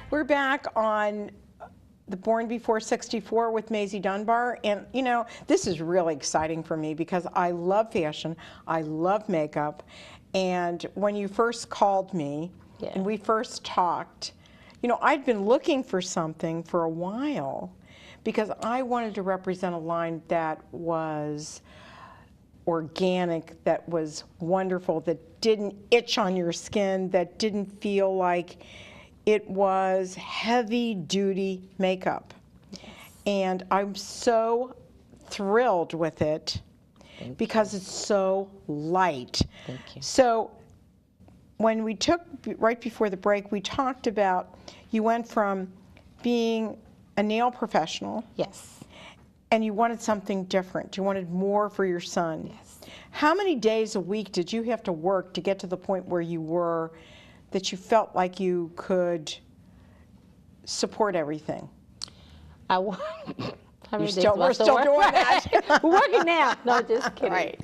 We're back on the Born Before 64 with Maisie Dunbar, and you know, this is really exciting for me because I love fashion, I love makeup, and when you first called me and we first talked, you know, I'd been looking for something for a while because I wanted to represent a line that was organic, that was wonderful, that didn't itch on your skin, that didn't feel like it was heavy-duty makeup. And I'm so thrilled with it because it's so light. Thank you. So when we took, right before the break, we talked about you went from being a nail professional. Yes. And you wanted something different. You wanted more for your son. Yes. How many days a week did you have to work to get to the point where you were, that you felt like you could support everything? We're still doing that. We're working now. No, just kidding. Right.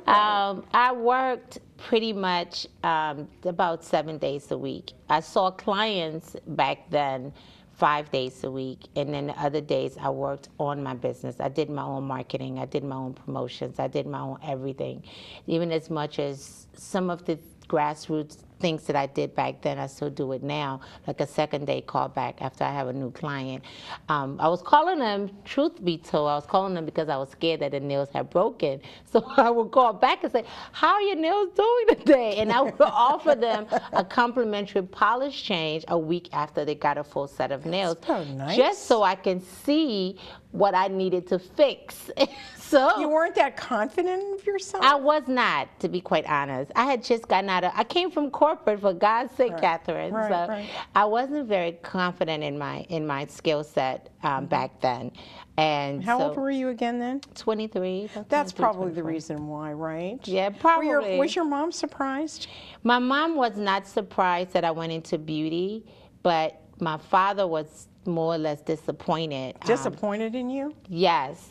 I worked pretty much about 7 days a week. I saw clients back then 5 days a week, and then the other days I worked on my business. I did my own marketing, I did my own promotions, I did my own everything. Even as much as some of the grassroots things that I did back then, I still do it now, like a second day callback after I have a new client. I was calling them, truth be told, I was calling them because I was scared that the nails had broken. So I would call back and say, how are your nails doing today? And I would offer them a complimentary polish change a week after they got a full set of nails. So nice. Just so I can see what I needed to fix. So you weren't that confident of yourself? I was not, to be quite honest. I had just gotten out of, I came from corporate, for God's sake, Kathryn. So I wasn't very confident in my skill set back then. And how old were you again then? 23. That's probably the reason why, right? Yeah, probably. Was your mom surprised? My mom was not surprised that I went into beauty, but my father was more or less disappointed. Disappointed in you? Yes.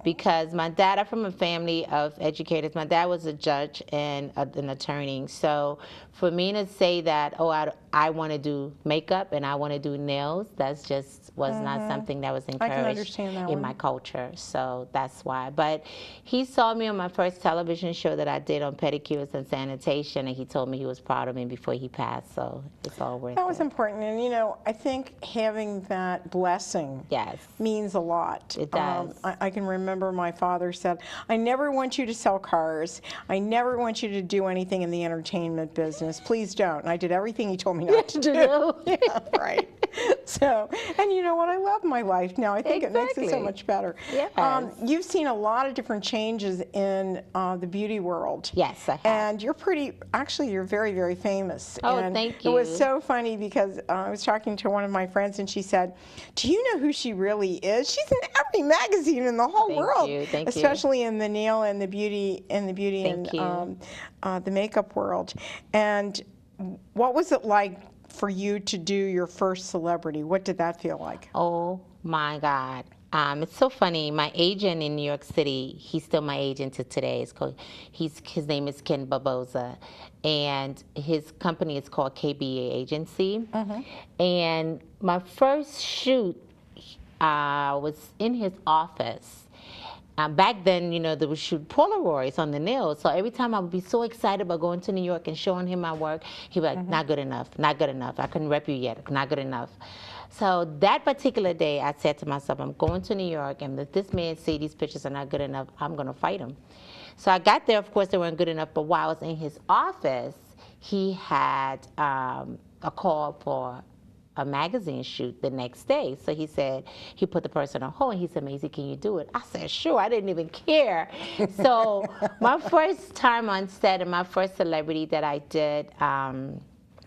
Because my dad, I'm from a family of educators. My dad was a judge and an attorney. So for me to say that, oh, I want to do makeup and I want to do nails, that's just was not something that was encouraged in my culture. So that's why. But he saw me on my first television show that I did on pedicures and sanitation, and he told me he was proud of me before he passed. So it's all worth it. That was important. And, you know, I think having that blessing means a lot. It does. I can remember my father said, I never want you to sell cars. I never want you to do anything in the entertainment business. Please don't. And I did everything he told me not to do. Yeah, right. So, and you know what? I love my life now. I think it makes it so much better. Yes. You've seen a lot of different changes in the beauty world. Yes, I have. And you're actually, you're very, very famous. Oh, and thank you. It was so funny because I was talking to one of my friends and she said, do you know who she really is? She's in every magazine in the whole world. Thank you. Especially in the nail and the beauty and the makeup world. And what was it like for you to do your first celebrity? What did that feel like? Oh my God. It's so funny. My agent in New York City, he's still my agent to today. His name is Ken Barboza, and his company is called KBA Agency. And my first shoot was in his office. Back then, you know, they would shoot Polaroids on the nails. So every time I would be so excited about going to New York and showing him my work, he'd be like, not good enough, not good enough. I couldn't rep you yet, not good enough. So that particular day, I said to myself, I'm going to New York, and if this man say these pictures are not good enough, I'm going to fight him. So I got there. Of course, they weren't good enough. But while I was in his office, he had a call for a magazine shoot the next day. So he said, he put the person on hold, and he said, Maisie, can you do it? I said, sure. I didn't even care. So my first time on set and my first celebrity that I did,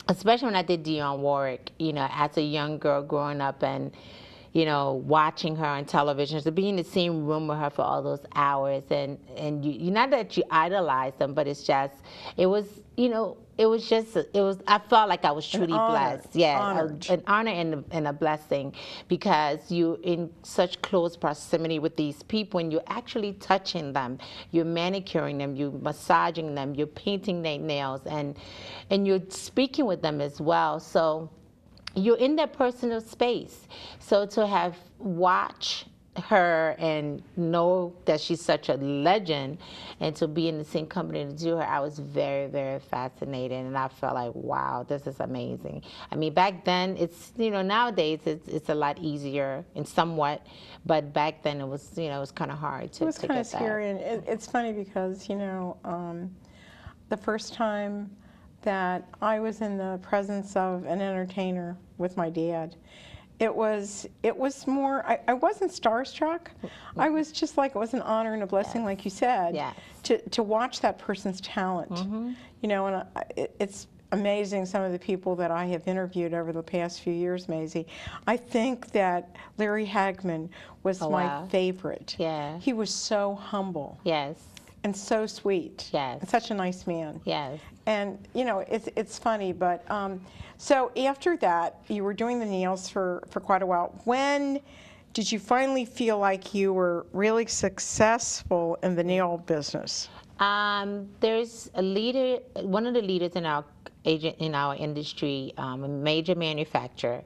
especially when I did Dionne Warwick, you know, as a young girl growing up and, you know, watching her on television, to be in the same room with her for all those hours, and you not that you idolize them, but it's just, it was, you know, it was just, I felt like I was truly blessed. Yeah, an honor and a blessing, because you're in such close proximity with these people and you're actually touching them, you're manicuring them, you're massaging them, you're painting their nails, and you're speaking with them as well. So you're in their personal space. So to have watched her and know that she's such a legend, and to be in the same company to do her, I was very, very fascinated, and I felt like, wow, this is amazing. I mean, back then, it's, nowadays it's a lot easier and somewhat, but back then it was, it was kind of hard to It was to kind of get that. scary, and it's funny because, the first time that I was in the presence of an entertainer with my dad, it was more, I wasn't starstruck. I was just like, it was an honor and a blessing, like you said, Yes. to watch that person's talent. And it's amazing, some of the people that I have interviewed over the past few years, Maisie. I think that Larry Hagman was my wow. favorite. Yeah. He was so humble. Yes. And so sweet. Yes. And such a nice man. Yes. And, it's funny, but so after that, you were doing the nails for quite a while. When did you finally feel like you were really successful in the nail business? There's a leader, one of the leaders in our industry, a major manufacturer.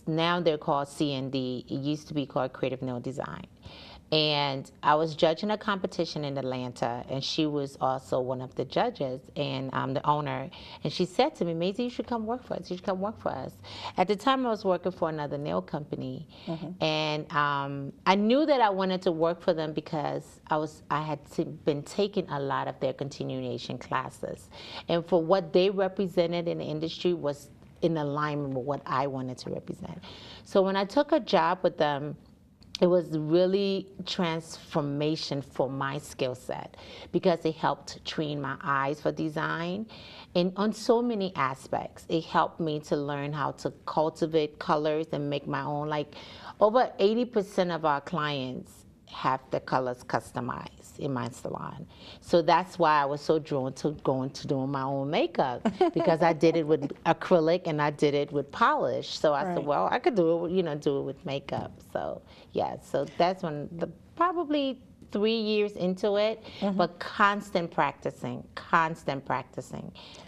Now they're called C&D. It used to be called Creative Nail Design. And I was judging a competition in Atlanta, and she was also one of the judges, and the owner. And she said to me, Maisie, you should come work for us. You should come work for us. At the time, I was working for another nail company, and I knew that I wanted to work for them because I had been taking a lot of their continuation classes, and for what they represented in the industry was in alignment with what I wanted to represent. So when I took a job with them, it was really transformation for my skill set because it helped train my eyes for design and on so many aspects. It helped me to learn how to cultivate colors and make my own. Like over 80% of our clients have the colors customized in my salon. So that's why I was so drawn to going to doing my own makeup because I did it with acrylic and I did it with polish. So I said, well, I could do it, do it with makeup. So yeah, so that's when probably 3 years into it, but constant practicing.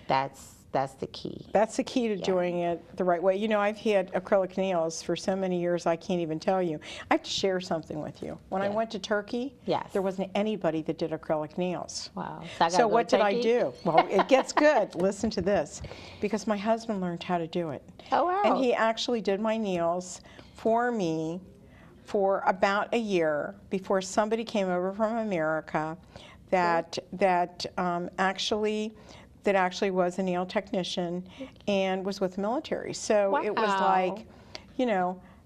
That's the key. That's the key to doing it the right way. I've had acrylic nails for so many years, I can't even tell you. I have to share something with you. When I went to Turkey, there wasn't anybody that did acrylic nails. Wow. So what did I do? Well, it gets good. Listen to this. Because my husband learned how to do it. Oh, wow. And he actually did my nails for me for about a year before somebody came over from America that actually was a nail technician and was with the military. So it was like,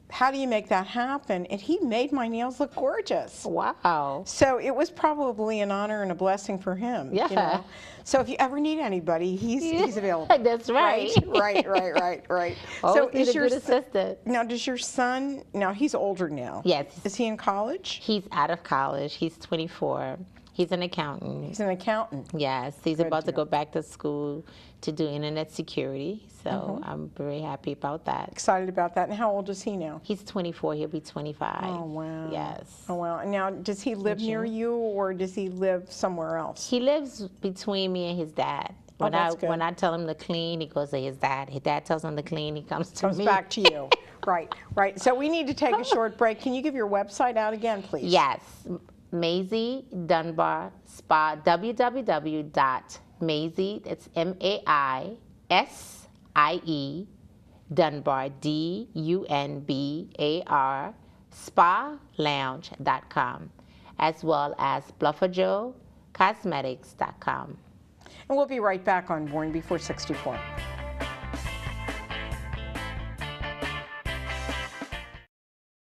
how do you make that happen? And he made my nails look gorgeous. Wow. So it was probably an honor and a blessing for him. Yeah. So if you ever need anybody, he's available. That's right. Right. So is your assistant. Now, does your son, now he's older now. Yes. Is he in college? He's out of college. He's 24. He's an accountant. He's an accountant. Yes, he's about to go back to school to do internet security. So I'm very happy about that. Excited about that. And how old is he now? He's 24. He'll be 25. Oh, wow. Yes. Oh, wow. And now, does he live near you or does he live somewhere else? He lives between me and his dad. When I tell him to clean, he goes to his dad. His dad tells him to clean, he comes to me. Comes back to you. Right. So we need to take a short break. Can you give your website out again, please? Yes. Maisie Dunbar Spa, www.Maisie, that's MAISIE, Dunbar, DUNBAR, spalounge.com, as well as BluffaJoeCosmetics.com. And we'll be right back on Born Before 64.